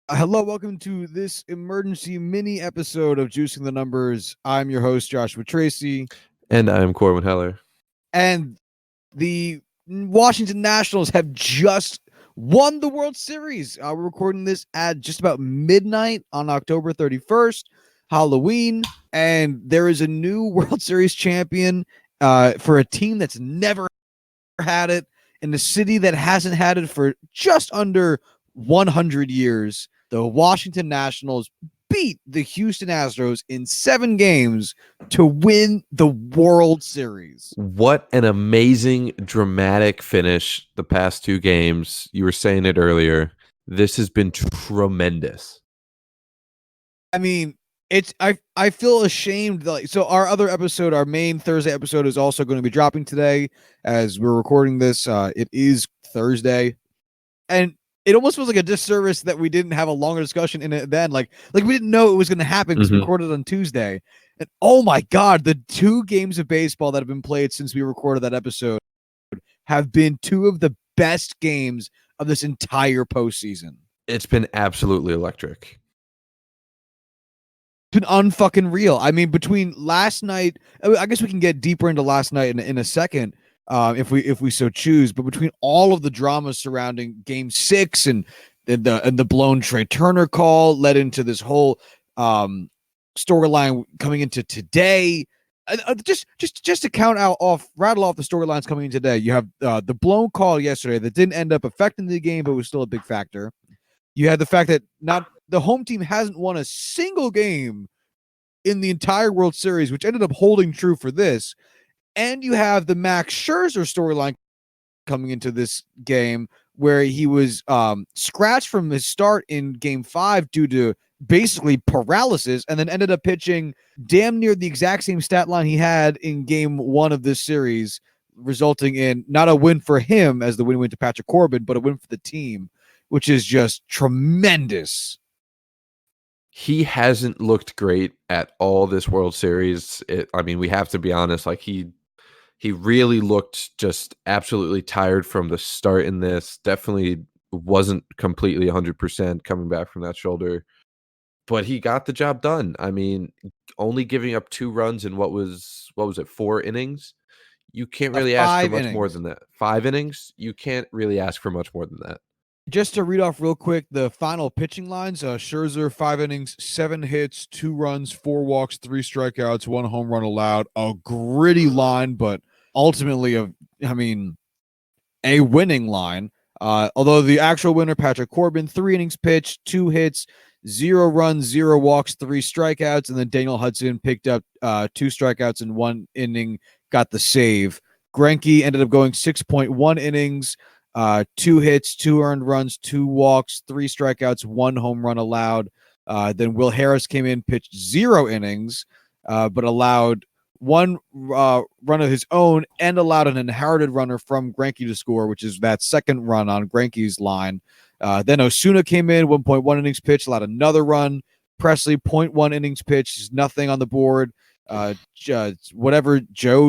Hello, welcome to this emergency mini episode of Juicing the Numbers. I'm your host, Joshua Tracy, And I'm Corwin Heller. and the Washington Nationals have just won the World Series. We're recording this at just about midnight on October 31st, Halloween, and there is a new World Series champion for a team that's never had it in a city that hasn't had it for just under 100 years. The Washington Nationals beat the Houston Astros in 7 games to win the World Series. What an amazing, dramatic finish the past 2 games. You were saying it earlier. This has been tremendous. I mean, I feel ashamed. So our other episode, our main Thursday episode, is also going to be dropping today as we're recording this. It is Thursday, and it almost feels like a disservice that we didn't have a longer discussion in it then. Like we didn't know it was going to happen because we recorded on Tuesday. And oh my God, the 2 games of baseball that have been played since we recorded that episode have been 2 of the best games of this entire postseason. It's been absolutely electric. It's been unfucking real. I mean, between last night, I guess we can get deeper into last night in a second. If we so choose, but between all of the drama surrounding Game 6 and the blown Trey Turner call led into this whole storyline coming into today. Just to rattle off the storylines coming in today. You have the blown call yesterday that didn't end up affecting the game, but was still a big factor. You had the fact that the home team hasn't won a single game in the entire World Series, which ended up holding true for this. And you have the Max Scherzer storyline coming into this game where he was scratched from his start in Game 5 due to basically paralysis, and then ended up pitching damn near the exact same stat line he had in Game 1 of this series, resulting in not a win for him as the win went to Patrick Corbin, but a win for the team, which is just tremendous. He hasn't looked great at all this World Series. We have to be honest. Like he really looked just absolutely tired from the start in this. Definitely wasn't completely 100% coming back from that shoulder. But he got the job done. I mean, only giving up 2 runs in what was it, 4 innings? You can't really ask for much more than that. 5 innings? You can't really ask for much more than that. Just to read off real quick the final pitching lines: Scherzer 5 innings, 7 hits, 2 runs, 4 walks, 3 strikeouts, 1 home run allowed. A gritty line, but ultimately a winning line. Although the actual winner, Patrick Corbin, 3 innings pitched, 2 hits, 0 runs, 0 walks, 3 strikeouts, and then Daniel Hudson picked up 2 strikeouts in 1 inning, got the save. Greinke ended up going 6.1 innings. 2 hits, 2 earned runs, 2 walks, 3 strikeouts, 1 home run allowed. Then Will Harris came in, pitched 0 innings, but allowed 1 run of his own and allowed an inherited runner from Greinke to score, which is that second run on Greinke's line. Then Osuna came in, 1.1 innings pitched, allowed another run. Presley, 0.1 innings pitched, nothing on the board. John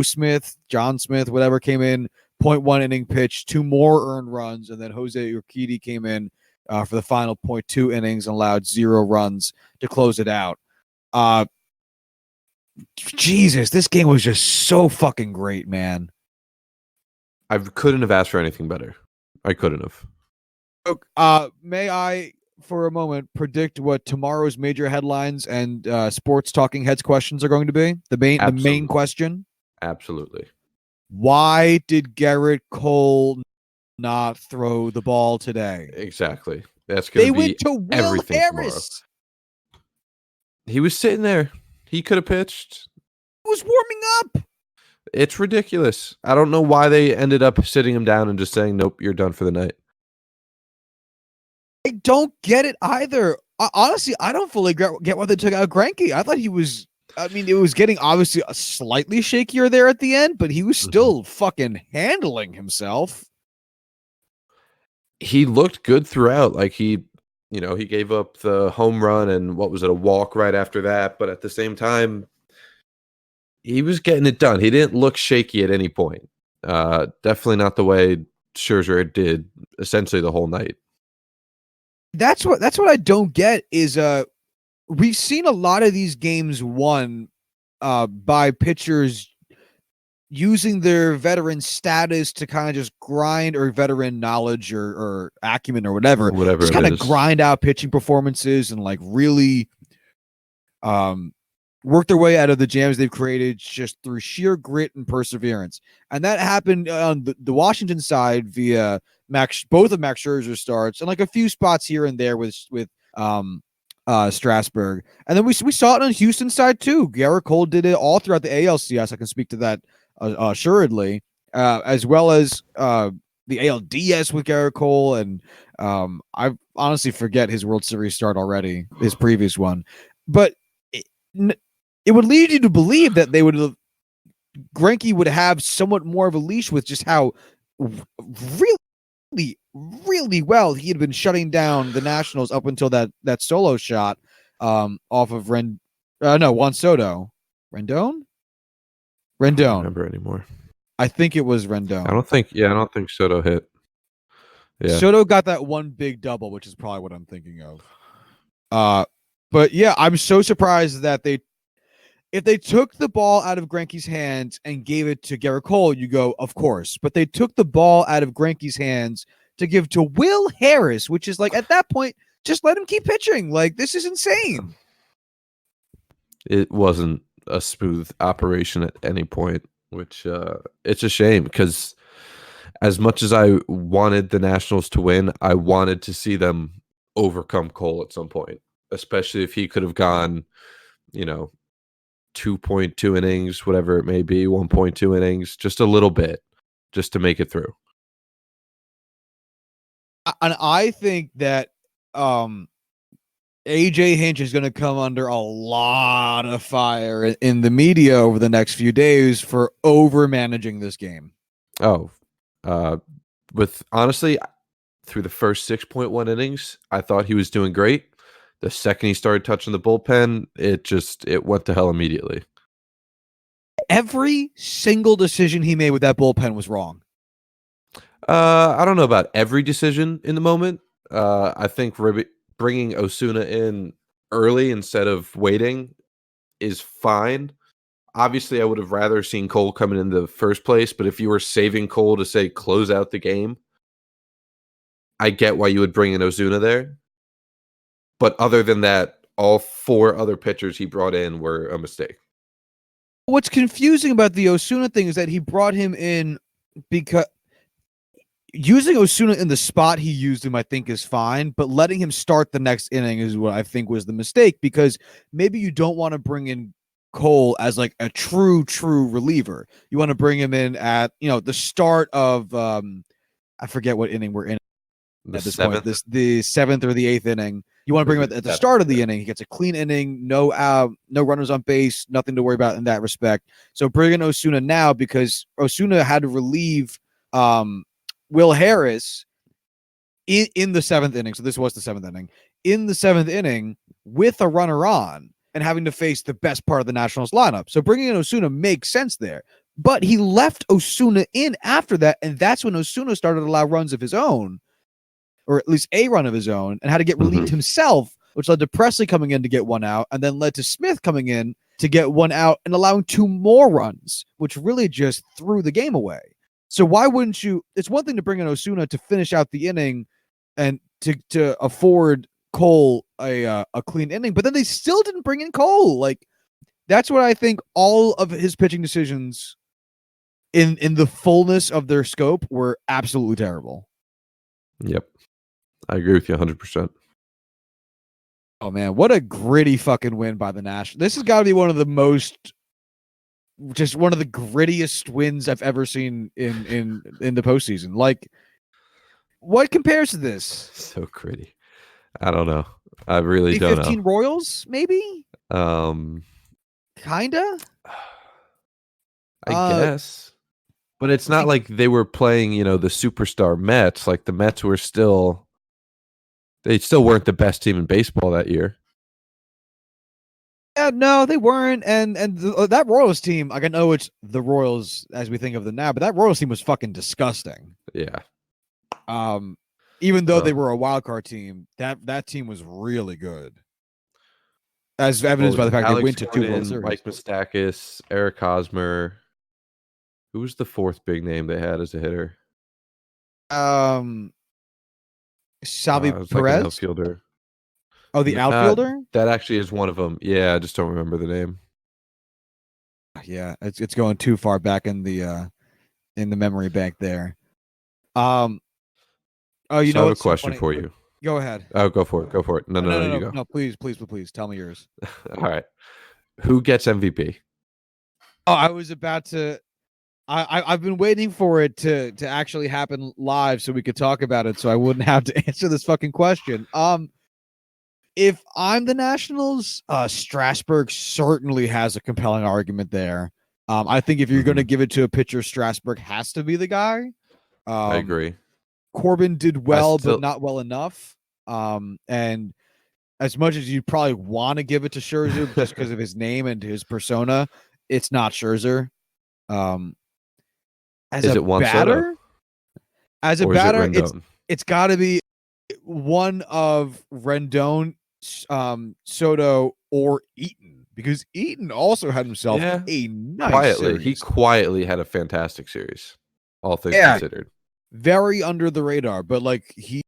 Smith, whatever, came in, 0.1 inning pitch, 2 more earned runs, and then Jose Urquidy came in for the final 0.2 innings and allowed 0 runs to close it out. Jesus, this game was just so fucking great, man. I couldn't have asked for anything better. I couldn't have. May I, for a moment, predict what tomorrow's major headlines and sports talking heads questions are going to be? The main question? Absolutely. Why did Garrett Cole not throw the ball today? Exactly. That's going to be went to Will everything Harris. Tomorrow. He was sitting there. He could have pitched. He was warming up. It's ridiculous. I don't know why they ended up sitting him down and just saying, nope, you're done for the night. I don't get it either. Honestly, I don't fully get why they took out Greinke. I thought he was... it was getting obviously slightly shakier there at the end, but he was still fucking handling himself. He looked good throughout. Like he gave up the home run and what was it, a walk right after that. But at the same time, he was getting it done. He didn't look shaky at any point. Definitely not the way Scherzer did essentially the whole night. That's what I don't get is we've seen a lot of these games won by pitchers using their veteran status to kind of just grind, or veteran knowledge, or acumen, or whatever, Whatever just it kind of is. grind out pitching performances and like really work their way out of the jams they've created just through sheer grit and perseverance. And that happened on the Washington side via both of Max Scherzer's starts, and like a few spots here and there with Strasburg. And then we saw it on Houston side too. Garrett Cole did it all throughout the ALCS. I can speak to that assuredly, as well as the ALDS with Garrett Cole. And I honestly forget his World Series start already, his previous one. But it would lead you to believe that Greinke would have somewhat more of a leash with just how really, really well he had been shutting down the Nationals up until that solo shot off of Juan Soto. Rendon? I don't Rendon. remember anymore. I think it was Rendon. I don't think Soto hit. Yeah. Soto got that one big double, which is probably what I'm thinking of. But yeah, I'm so surprised that if they took the ball out of Greinke's hands and gave it to Garrett Cole, you go, of course. But they took the ball out of Greinke's hands to give to Will Harris, which is like, at that point, just let him keep pitching. Like, this is insane. It wasn't a smooth operation at any point, which it's a shame, because as much as I wanted the Nationals to win, I wanted to see them overcome Cole at some point, especially if he could have gone, 2.2 innings, whatever it may be, 1.2 innings, just a little bit, just to make it through. And I think that AJ Hinch is going to come under a lot of fire in the media over the next few days for over managing this game. Oh, with honestly, through the first 6.1 innings, I thought he was doing great. The second he started touching the bullpen, it went to hell immediately. Every single decision he made with that bullpen was wrong. I don't know about every decision in the moment. I think bringing Osuna in early instead of waiting is fine. Obviously, I would have rather seen Cole coming in the first place, but if you were saving Cole to, say, close out the game, I get why you would bring in Ozuna there. But other than that, all four other pitchers he brought in were a mistake. What's confusing about the Osuna thing is that he brought him in because using Osuna in the spot he used him, I think, is fine, but letting him start the next inning is what I think was the mistake, because maybe you don't want to bring in Cole as like a true reliever. You want to bring him in at the start of I forget what inning we're in at this point. The seventh or the eighth inning. You want to bring him at the start of the inning. He gets a clean inning, no runners on base, nothing to worry about in that respect. So bring in Osuna now, because Osuna had to relieve Will Harris in the seventh inning. So this was the seventh inning. In the seventh inning with a runner on and having to face the best part of the Nationals lineup. So bringing in Osuna makes sense there. But he left Osuna in after that, and that's when Osuna started to allow runs of his own, or at least a run of his own, and had to get relieved himself, which led to Presley coming in to get one out, and then led to Smith coming in to get one out and allowing two more runs, which really just threw the game away. So why wouldn't you? It's one thing to bring in Osuna to finish out the inning and to afford Cole a clean inning, but then they still didn't bring in Cole. Like, that's what I think all of his pitching decisions in the fullness of their scope were absolutely terrible. Yep. I agree with you 100%. Oh man, what a gritty fucking win by the Nationals. This has got to be one of the grittiest wins I've ever seen in the postseason. Like, what compares to this? So gritty. I don't know. I really don't know. 15 Royals, maybe? Kinda? I guess. But it's not like they were playing, the superstar Mets. Like, the Mets were they still weren't the best team in baseball that year. Yeah, no, they weren't. And that Royals team, like, I know it's the Royals as we think of them now, but that Royals team was fucking disgusting. Yeah. Even though they Um, were a wild card team, that team was really good, as what evidenced was by the it? fact they Alex went to 2 World Gordon, Series. Mike Moustakas, Eric Hosmer. Who was the fourth big name they had as a hitter? Um, Salvi It was like an Perez. outfielder. Oh, the outfielder. That actually is one of them. Yeah, I just don't remember the name. Yeah, it's going too far back in the memory bank there. Um. Oh, you So I know have a what's so question funny? for you. Go ahead. Oh, go for it. Go for it. No, No, no, no, no. no, You no, go. no. Please. Tell me yours. All right. Who gets MVP? Oh, I was about to. I've been waiting for it to actually happen live so we could talk about it, so I wouldn't have to answer this fucking question. If I'm the Nationals, Strasburg certainly has a compelling argument there. I think if you're going to Mhm. give it to a pitcher, Strasburg has to be the guy. I Um, agree. Corbin did I well, but still not well enough. And as much as you probably want to give it to Scherzer just because of his name and his persona, it's not Scherzer. Um, as Is a it Juan Soto batter, as a or is it batter, Rendon? it's got to be one of Rendon, Soto, or Eaton, because Eaton also had himself Yeah, a nice quietly. He series. quietly had a fantastic series, all things Yeah, considered. very under the radar, but like he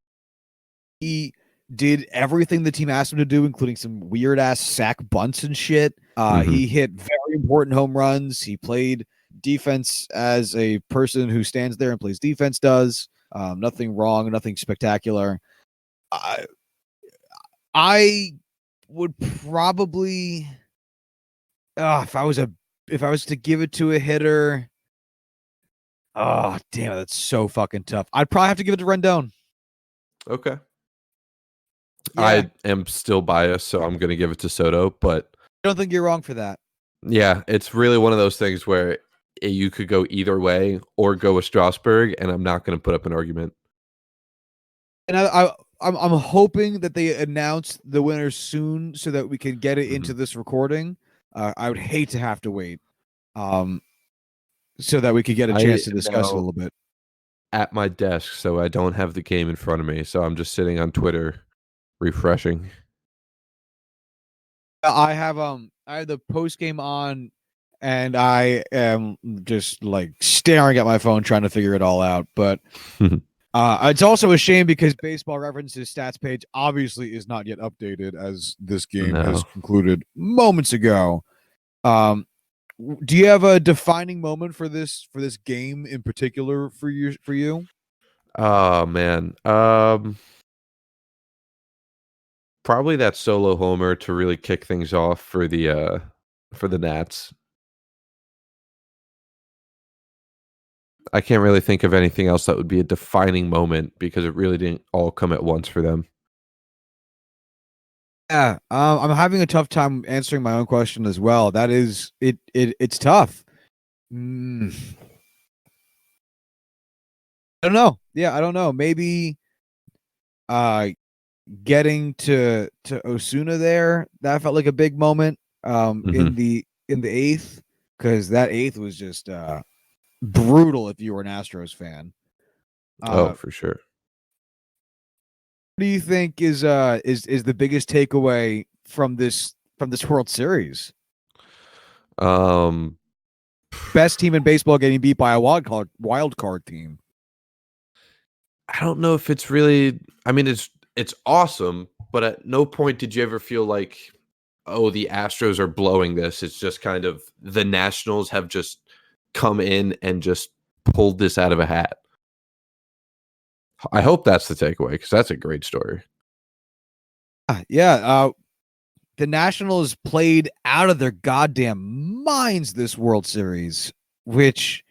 did everything the team asked him to do, including some weird ass sack bunts and shit. Hmm. He hit very important home runs. He played defense as a person who stands there and plays defense does. Nothing wrong, nothing spectacular. I, I would probably, if I was to give it to a hitter, oh damn, that's so fucking tough. I'd probably have to give it to Rendon. Okay. Yeah, I am still biased, so I'm going to give it to Soto. But I don't think you're wrong for that. yeah, it's really one of those things where you could go either way or go with Strasburg, and I'm not going to put up an argument. And I'm hoping that they announce the winners soon so that we can get it Mhm. into this recording. I would hate to have to wait, um, so that we could get a I chance to am discuss it a now little bit. at my desk, so I don't have the game in front of me. So I'm just sitting on Twitter refreshing. I have the post game on, and I am just like staring at my phone trying to figure it all out. But it's also a shame because Baseball Reference's stats page obviously is not yet updated as this game has No. concluded moments ago. Um, do you have a defining moment for this game in particular for you? Oh man. Probably that solo homer to really kick things off for the Nats. I can't really think of anything else that would be a defining moment because it really didn't all come at once for them. Yeah, I'm having a tough time answering my own question as well. That is it's tough. Mm, I don't know. Yeah, I don't know. Maybe uh getting to Osuna there, that felt like a big moment Hmm. in the eighth, because that eighth was just brutal if you were an Astros fan. Oh, What for sure. do you think is the biggest takeaway from this World Series? Um, Best team in baseball getting beat by a wild card team. I don't know if it's really. I mean, it's awesome, but at no point did you ever feel like, oh, the Astros are blowing this. It's just kind of the Nationals have just come in and just pulled this out of a hat. I hope that's the takeaway because that's a great story. Yeah, the Nationals played out of their goddamn minds this World Series, which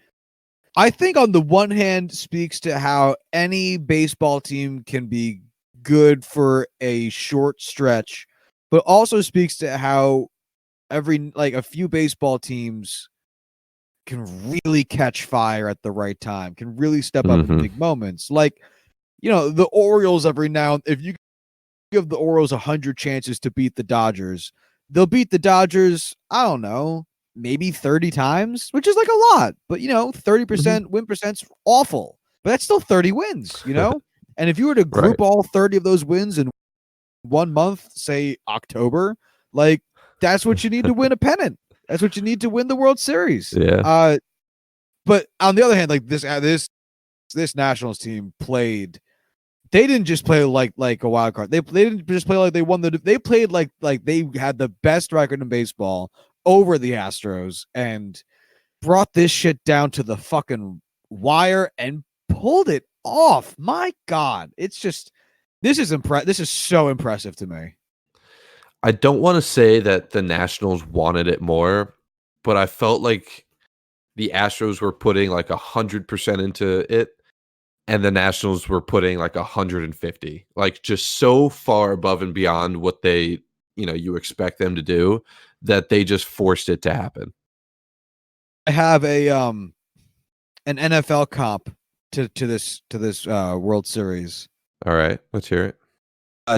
I think on the one hand speaks to how any baseball team can be good for a short stretch, but also speaks to how a few baseball teams can really catch fire at the right time, can really step up in Hmm. big moments. Like, the Orioles every now, if you give the Orioles 100 chances to beat the Dodgers, they'll beat the Dodgers, I don't know, maybe 30 times, which is like a lot. But, Hmm. 30% win percent's awful. But that's still 30 wins, And if you were to Right. group all 30 of those wins in 1 month, say October, like that's what you need to win a pennant. That's what you need to win the World Series. Yeah. But on the other hand, like this Nationals team played. They didn't just play like a wild card. They didn't just play like they won the. They played like they had the best record in baseball over the Astros and brought this shit down to the fucking wire and pulled it off. My God, it's just this is so impressive to me. I don't want to say that the Nationals wanted it more, but I felt like the Astros were putting like 100% into it, and the Nationals were putting like 150, like just so far above and beyond what they, you expect them to do, that they just forced it to happen. I have an NFL comp to this World Series. All right, let's hear it.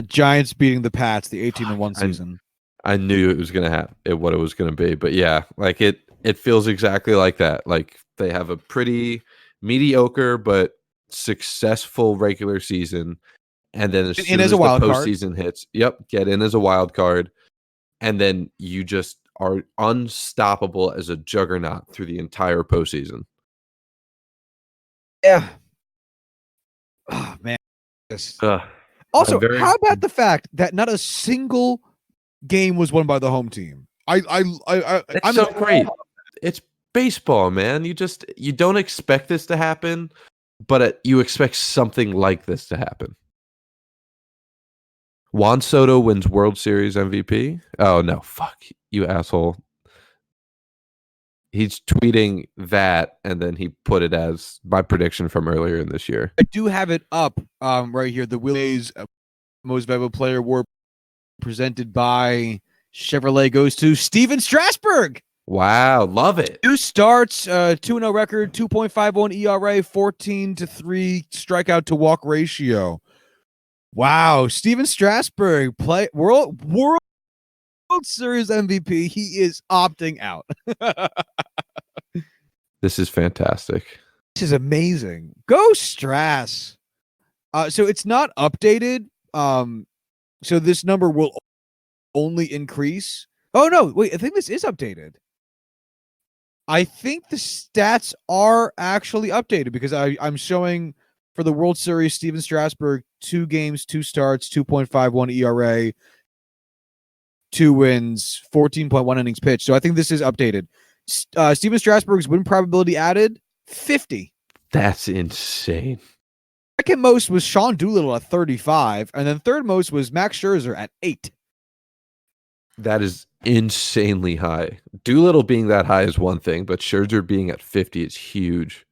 Giants beating the Pats, the 18-1 season. I knew it was gonna happen, what it was gonna be, but yeah, like it feels exactly like that. Like they have a pretty mediocre but successful regular season, and then as In soon as a as the wild card. postseason hits, get in as a wild card, and then you just are unstoppable as a juggernaut through the entire postseason. Yeah. Oh man. Also, how about the fact that not a single game was won by the home team? It's so great. It's baseball, man. You don't expect this to happen, but you expect something like this to happen. Juan Soto wins World Series MVP. Oh no, fuck you, asshole. He's tweeting that, and then he put it as my prediction from earlier in this year. I do have it up right here. The Willys Most Valuable Player Award presented by Chevrolet goes to Steven Strasburg. Wow, love it. 2 starts, 2-0 record, 2.51 ERA, 14-3 strikeout to walk ratio. Wow, Steven Strasburg, World Series MVP. He is opting out. This is fantastic. This is amazing. Go Strass. So it's not updated. So this number will only increase. Oh no, wait, I think this is updated. I think the stats are actually updated because I'm showing for the World Series Steven Strasburg 2 games, 2 starts, 2.51 ERA, 2 wins, 14.1 innings pitched. So I think this is updated. Steven Strasburg's win probability added 50. That's insane. Second most was Sean Doolittle at 35, and then third most was Max Scherzer at 8. That is insanely high. Doolittle being that high is one thing, but Scherzer being at 50 is huge.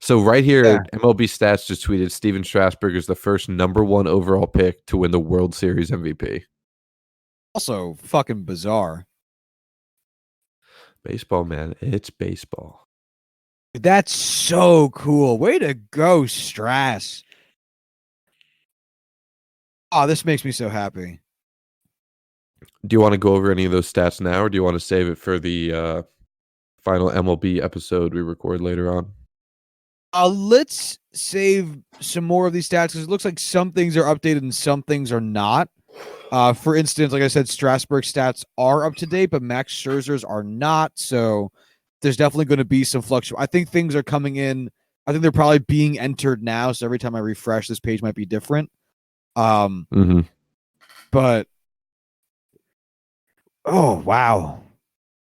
So right here, Yeah. MLB Stats just tweeted Steven Strasburg is the first #1 overall pick to win the World Series MVP. Also fucking bizarre. Baseball, man. It's baseball. That's so cool. Way to go, Strass. Oh, this makes me so happy. Do you want to go over any of those stats now, or do you want to save it for the final MLB episode we record later on? Let's save some more of these stats because it looks like some things are updated and some things are not. For instance, like I said, Strasburg stats are up to date, but Max Scherzer's are not. So there's definitely going to be some fluctuation. I think things are coming in. I think they're probably being entered now. So every time I refresh, this page might be different. But oh wow,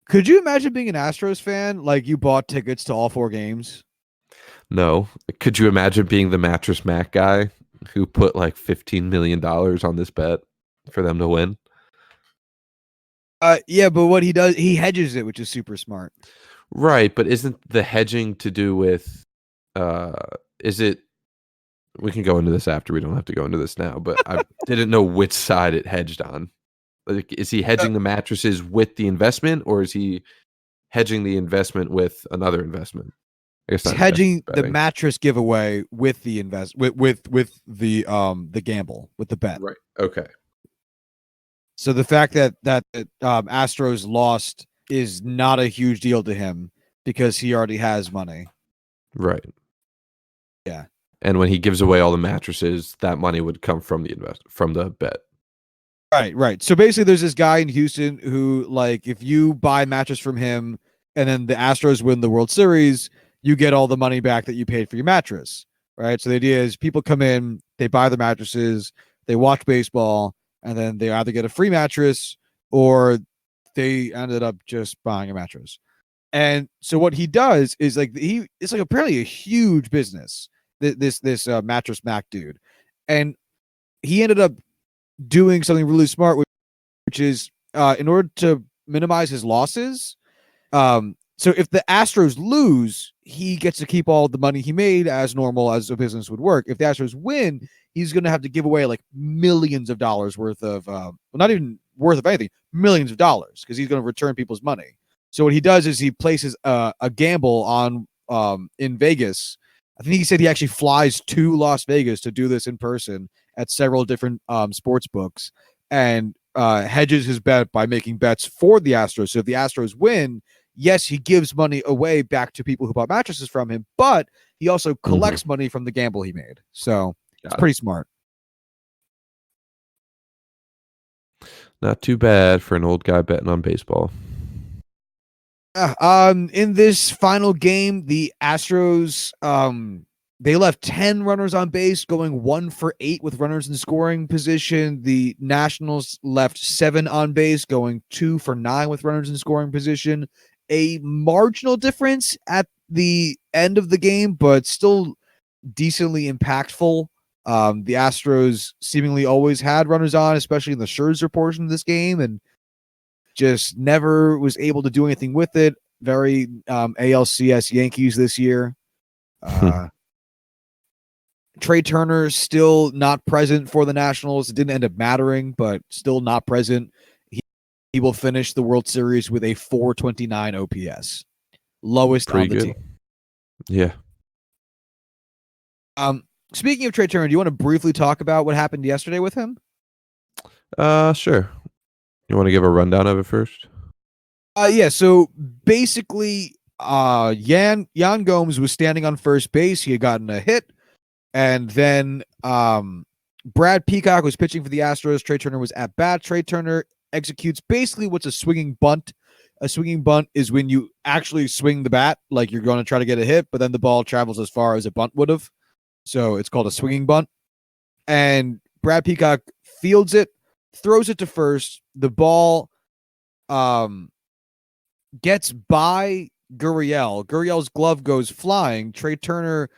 could you imagine being an Astros fan? Like you bought tickets to all 4 games. No. Could you imagine being the Mattress Mac guy who put like $15 million on this bet for them to win? Yeah, but what he does, he hedges it, which is super smart. Right, but isn't the hedging to do with is it we can go into this after, we don't have to go into this now, but I didn't know which side it hedged on. Like, is he hedging the mattresses with the investment, or is he hedging the investment with another investment? I guess He's hedging the mattress giveaway with the with the gamble, with the bet. Right. Okay. So the fact that Astros lost is not a huge deal to him because he already has money. Right. Yeah. And when he gives away all the mattresses, that money would come from the bet. Right. So basically, there's this guy in Houston who, like, if you buy a mattress from him and then the Astros win the World Series, you get all the money back that you paid for your mattress. Right. So the idea is people come in, they buy the mattresses, they watch baseball, and then they either get a free mattress or they ended up just buying a mattress. And so what he does is like it's like apparently a huge business. This mattress Mac dude, and he ended up doing something really smart, which is in order to minimize his losses. So if the Astros lose, he gets to keep all the money he made as normal as a business would work. If the Astros win, he's going to have to give away like millions of dollars worth of, well, not even worth of anything, millions of dollars because he's going to return people's money. So what he does is he places a gamble on in Vegas. I think he said he actually flies to Las Vegas to do this in person at several different sports books and hedges his bet by making bets for the Astros. So if the Astros win, yes, he gives money away back to people who bought mattresses from him, but he also collects money from the gamble he made. So it's pretty smart. Not too bad for an old guy betting on baseball. In this final game, the Astros they left 10 runners on base, going 1 for 8 with runners in scoring position. The Nationals left 7 on base, going 2 for 9 with runners in scoring position. A marginal difference at the end of the game, but still decently impactful. The Astros seemingly always had runners on, especially in the Scherzer portion of this game, and just never was able to do anything with it. Very ALCS Yankees this year. Trey Turner still not present for the Nationals. It didn't end up mattering, but still not present. He will finish the World Series with a 429 OPS, lowest Pretty on the good. team. Yeah. Speaking of Trey Turner, do you want to briefly talk about what happened yesterday with him? Sure. You want to give a rundown of it first? Yeah. So basically, Yan Gomes was standing on first base. He had gotten a hit, and then Brad Peacock was pitching for the Astros. Trey Turner was at bat. Trey Turner executes basically what's a swinging bunt. A swinging bunt is when you actually swing the bat, like you're going to try to get a hit, but then the ball travels as far as a bunt would have. So it's called a swinging bunt. And Brad Peacock fields it, throws it to first. The ball gets by Gurriel. Gurriel's glove goes flying. Trey Turner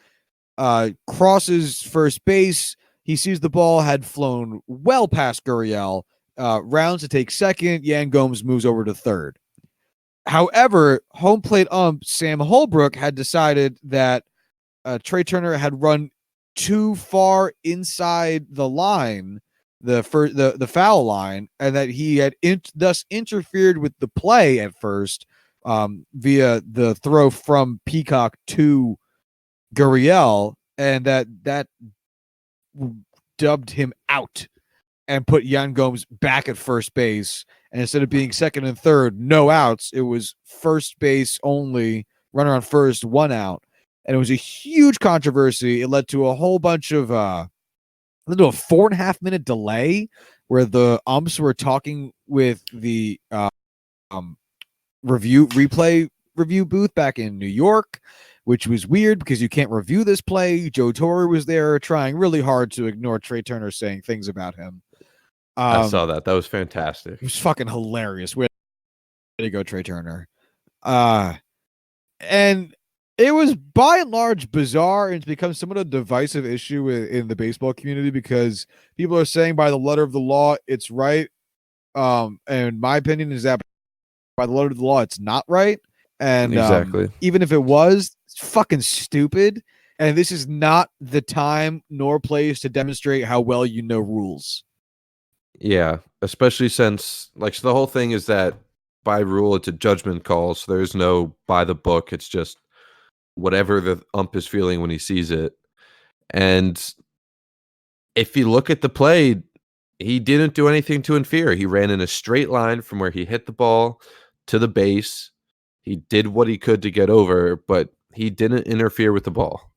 crosses first base. He sees the ball had flown well past Gurriel. Rounds to take second. Yan Gomes moves over to third. However, home plate ump Sam Holbrook had decided that Trey Turner had run too far inside the line, the foul line, and that he had thus interfered with the play at first via the throw from Peacock to Gurriel, and that dubbed him out and put Yan Gomes back at first base. And instead of being second and third, no outs, it was first base only, runner on first, 1 out. And it was a huge controversy. It led to a whole bunch of a 4.5 minute delay where the umps were talking with the replay review booth back in New York, which was weird because you can't review this play. Joe Torre was there trying really hard to ignore Trey Turner saying things about him. I saw that. That was fantastic. It was fucking hilarious. Way to go, Trey Turner. And it was by and large bizarre, and it's become somewhat a divisive issue in the baseball community because people are saying by the letter of the law it's right. And my opinion is that by the letter of the law it's not right. And exactly. Even if it was, it's fucking stupid. And this is not the time nor place to demonstrate how well you know rules. Yeah, especially since so the whole thing is that by rule it's a judgment call, so there's no by the book. It's just whatever the ump is feeling when he sees it. And if you look at the play, he didn't do anything to interfere. He ran in a straight line from where he hit the ball to the base. He did what he could to get over, but he didn't interfere with the ball.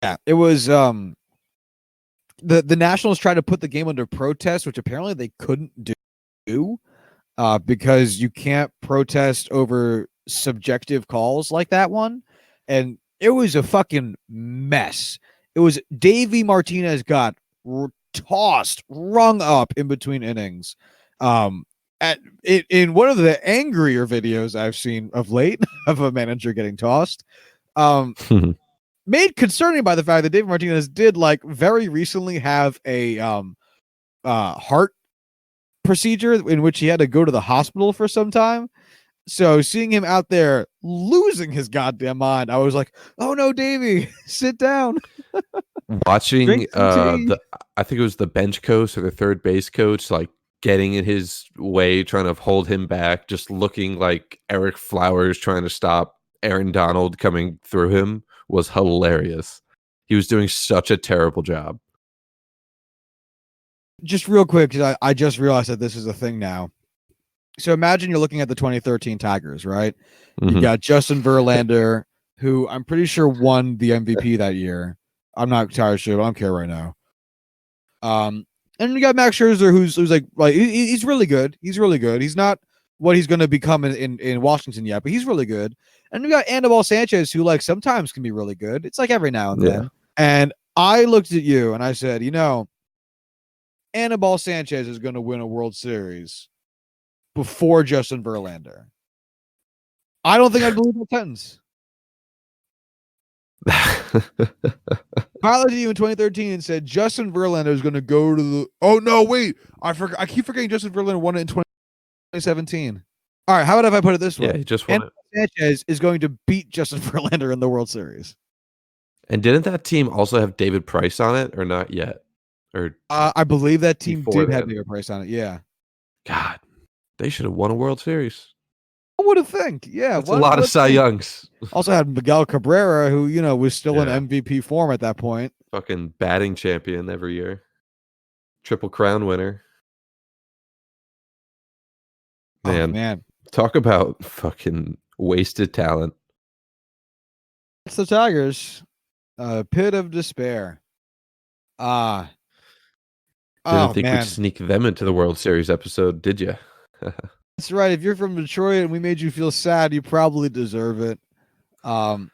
Yeah, it was the Nationals tried to put the game under protest, which apparently they couldn't do because you can't protest over subjective calls like that one. And it was a fucking mess. It was Davey Martinez got tossed, rung up in between innings. At it in one of the angrier videos I've seen of late of a manager getting tossed. Made concerning by the fact that David Martinez did like very recently have a heart procedure in which he had to go to the hospital for some time. So seeing him out there losing his goddamn mind, I was like, "Oh no, Davey, sit down, Watching drink some tea." I think it was the bench coach or the third base coach, like getting in his way, trying to hold him back, just looking like Eric Flowers trying to stop Aaron Donald coming through him was hilarious. He was doing such a terrible job. Just real quick, because I just realized that this is a thing now. So imagine you're looking at the 2013 Tigers, right? You've got Justin Verlander, who I'm pretty sure won the MVP that year. I'm not entirely sure, but I don't care right now. And you got Max Scherzer, who's like he's really good. He's really good. He's not what he's going to become in Washington yet, but he's really good. And you got Anibal Sanchez, who like sometimes can be really good. It's like every now and then. And I looked at you and I said, Anibal Sanchez is going to win a World Series before Justin Verlander. I don't think I'd believe that sentence. Piloted you in 2013 and said Justin Verlander is going to go to the. Oh no, wait! I keep forgetting Justin Verlander won it in 2017. All right, how about if I put it this way? Yeah, he just won it. Sanchez is going to beat Justin Verlander in the World Series. And didn't that team also have David Price on it, or not yet? Or I believe that team did have then. David Price on it. Yeah. God, they should have won a World Series. I would have think. Yeah, that's a lot of Cy Youngs. Also had Miguel Cabrera, who was still in MVP form at that point. Fucking batting champion every year, Triple Crown winner. Man, talk about fucking wasted talent. It's the Tigers. Pit of despair. Didn't think we'd sneak them into the World Series episode, did you? That's right. If you're from Detroit and we made you feel sad, you probably deserve it. Man,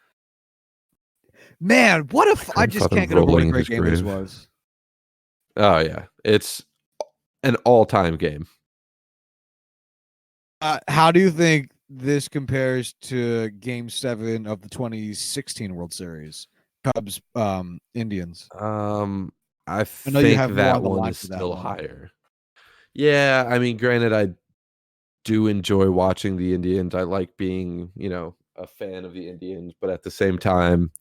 what if I just can't get over what a great game this was? Oh yeah, it's an all-time game. How do you think this compares to Game 7 of the 2016 World Series, Cubs Indians? I think that one is still higher. Yeah, I mean, granted, I do enjoy watching the Indians. I like being, a fan of the Indians, but at the same time,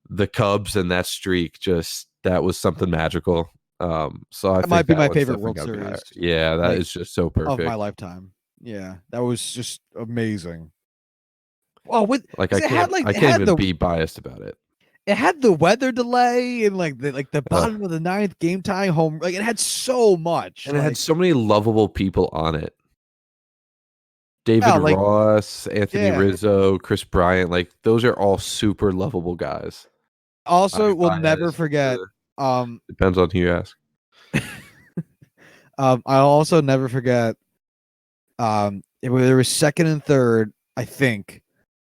the Cubs and that streak that was something magical. So I think might be my favorite World Series. Yeah, that is just so perfect of my lifetime. Yeah, that was just amazing. Well, I can't even be biased about it. It had the weather delay and the bottom of the ninth, game tying home. Like it had so much, and it had so many lovable people on it. David Ross, Anthony Rizzo, Chris Bryant, those are all super lovable guys. Also, we'll never forget. Depends on who you ask. I'll also never forget. There was second and third, I think,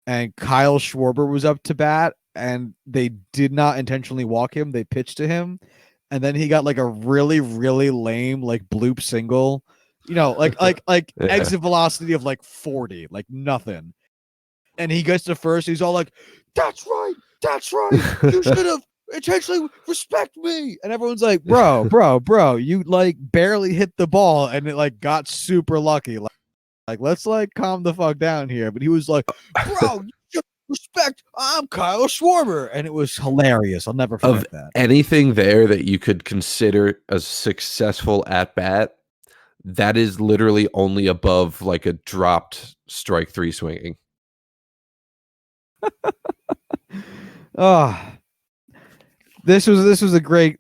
and Kyle Schwarber was up to bat, and they did not intentionally walk him. They pitched to him, and then he got a really, really lame bloop single. Exit velocity of 40, nothing. And he gets to first. He's all like, "That's right. You should have intentionally respect me." And everyone's like, bro, you barely hit the ball and it got super lucky. Let's calm the fuck down here. But he was like, "Bro, you should respect. I'm Kyle Schwarber," and it was hilarious. I'll never forget that. Anything there that you could consider a successful at bat, that is literally only above a dropped strike three swinging. This was a great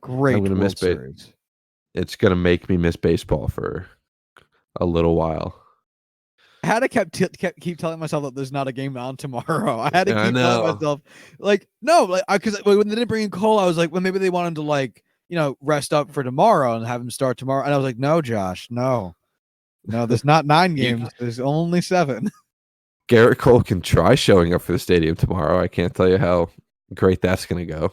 I'm gonna miss series. It's gonna make me miss baseball for a little while. I had to keep telling myself that there's not a game on tomorrow. I had to Yeah, I keep telling know. myself, like, no, like, because when they didn't bring in Cole, I was like, well, maybe they wanted to like, rest up for tomorrow and have him start tomorrow. And I was like, no, Josh, no, there's not 9 You, games. There's only 7. Garrett Cole can try showing up for the stadium tomorrow. I can't tell you how great that's going to go.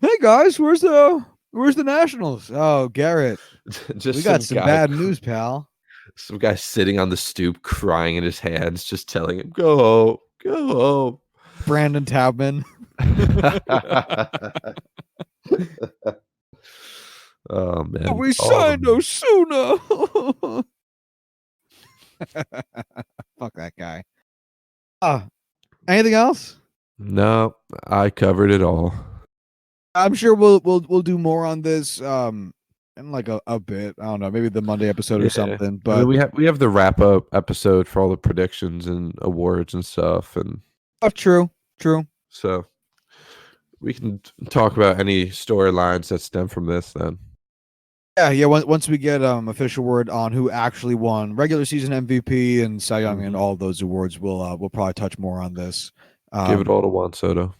Hey guys, where's the Nationals? Oh, Garrett, Just we got some guy, bad news, pal. some guy sitting on the stoop, crying in his hands, just telling him, "Go home, go Brandon Taubman. home." Oh man, We signed no sooner. Fuck that guy. Anything else? No, I covered it all. I'm sure we'll do more on this in like a bit. I don't know, maybe the Monday episode or something. And But then we have the wrap up episode for all the predictions and awards and stuff, and true. so we can talk about any storylines that stem from this. Then Yeah. Once we get official word on who actually won regular season MVP and Cy Young and all of those awards, we'll probably touch more on this. Give it all to Juan Soto.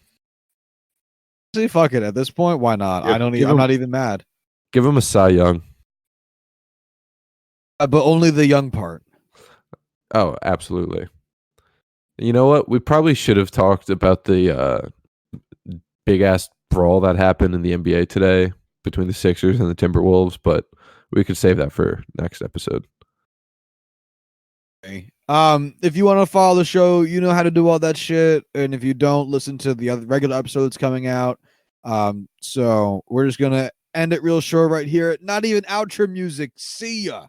See, fuck it. At this point, why not? I'm not even mad. Give him a Cy Young. But only the young part. Oh, absolutely. You know what? We probably should have talked about the big ass brawl that happened in the NBA today between the Sixers and the Timberwolves, but we could save that for next episode. Okay. If you want to follow the show, you know how to do all that shit. And if you don't, listen to the other regular episodes coming out. So we're just gonna end it real short right here. Not even outro music. See ya.